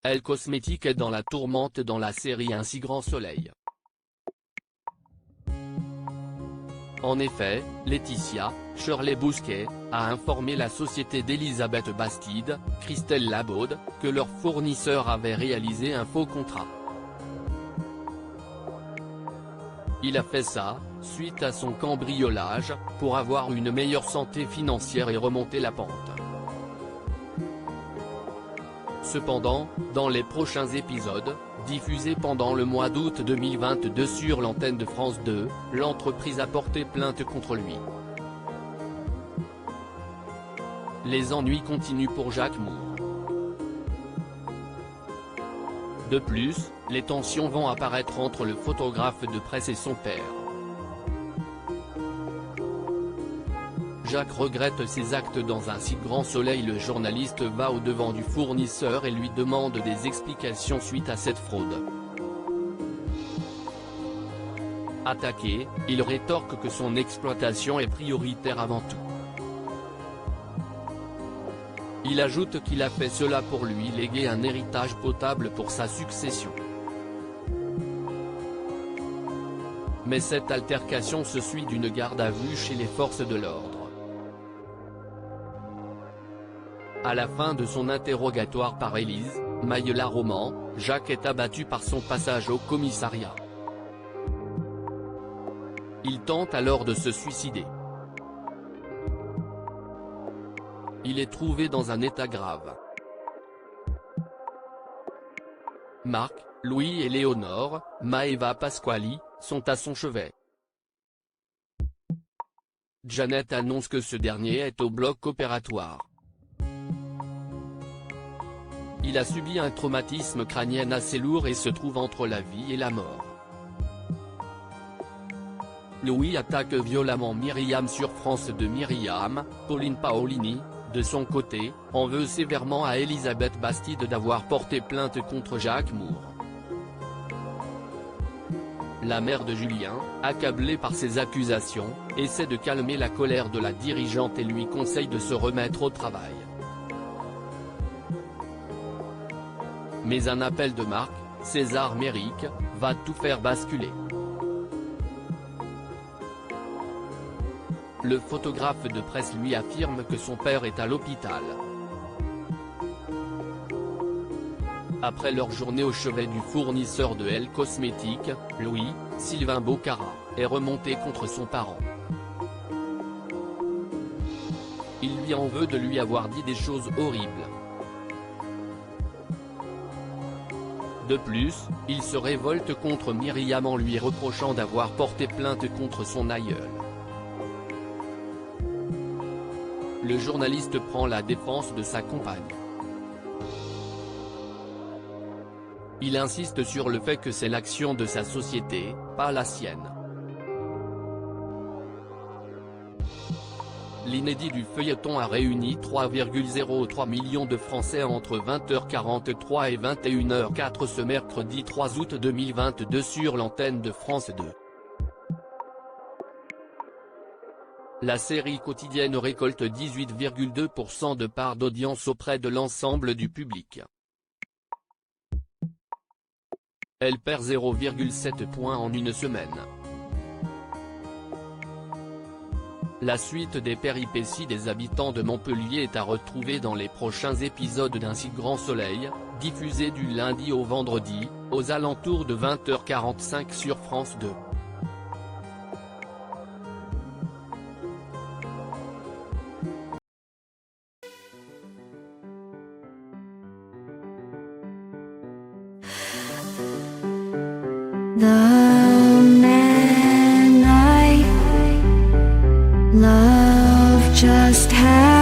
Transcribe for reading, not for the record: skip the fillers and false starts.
Elle Cosmétique est dans la tourmente dans la série Un si grand soleil. En effet, Laetitia Shirley Bousquet a informé la société d'Elisabeth Bastide, Christelle Labaude, que leur fournisseur avait réalisé un faux contrat. Il a fait ça, suite à son cambriolage, pour avoir une meilleure santé financière et remonter la pente. Cependant, dans les prochains épisodes, diffusés pendant le mois d'août 2022 sur l'antenne de France 2, l'entreprise a porté plainte contre lui. Les ennuis continuent pour Jacques Moore. De plus, les tensions vont apparaître entre le photographe de presse et son père. Jacques regrette ses actes dans Un si grand soleil. Le journaliste va au-devant du fournisseur et lui demande des explications suite à cette fraude. Attaqué, il rétorque que son exploitation est prioritaire avant tout. Il ajoute qu'il a fait cela pour lui léguer un héritage potable pour sa succession. Mais cette altercation se suit d'une garde à vue chez les forces de l'ordre. À la fin de son interrogatoire par Élise Maillot-Roman, Jacques est abattu par son passage au commissariat. Il tente alors de se suicider. Il est trouvé dans un état grave. Marc, Louis et Léonore, Maeva Pasquali, sont à son chevet. Janet annonce que ce dernier est au bloc opératoire. Il a subi un traumatisme crânien assez lourd et se trouve entre la vie et la mort. Louis attaque violemment Myriam sur France 2. Pauline Paolini, de son côté, en veut sévèrement à Elisabeth Bastide d'avoir porté plainte contre Jacques Moore. La mère de Julien, accablée par ces accusations, essaie de calmer la colère de la dirigeante et lui conseille de se remettre au travail. Mais un appel de Marc, César Méric, va tout faire basculer. Le photographe de presse lui affirme que son père est à l'hôpital. Après leur journée au chevet du fournisseur de Elle Cosmétique, Louis, Sylvain Bocara, est remonté contre son parent. Il lui en veut de lui avoir dit des choses horribles. De plus, il se révolte contre Myriam en lui reprochant d'avoir porté plainte contre son aïeul. Le journaliste prend la défense de sa compagne. Il insiste sur le fait que c'est l'action de sa société, pas la sienne. L'inédit du feuilleton a réuni 3,03 millions de Français entre 20h43 et 21h04 ce mercredi 3 août 2022 sur l'antenne de France 2. La série quotidienne récolte 18,2% de part d'audience auprès de l'ensemble du public. Elle perd 0,7 points en une semaine. La suite des péripéties des habitants de Montpellier est à retrouver dans les prochains épisodes d'Un si grand soleil, diffusé du lundi au vendredi, aux alentours de 20h45 sur France 2. The man I love just had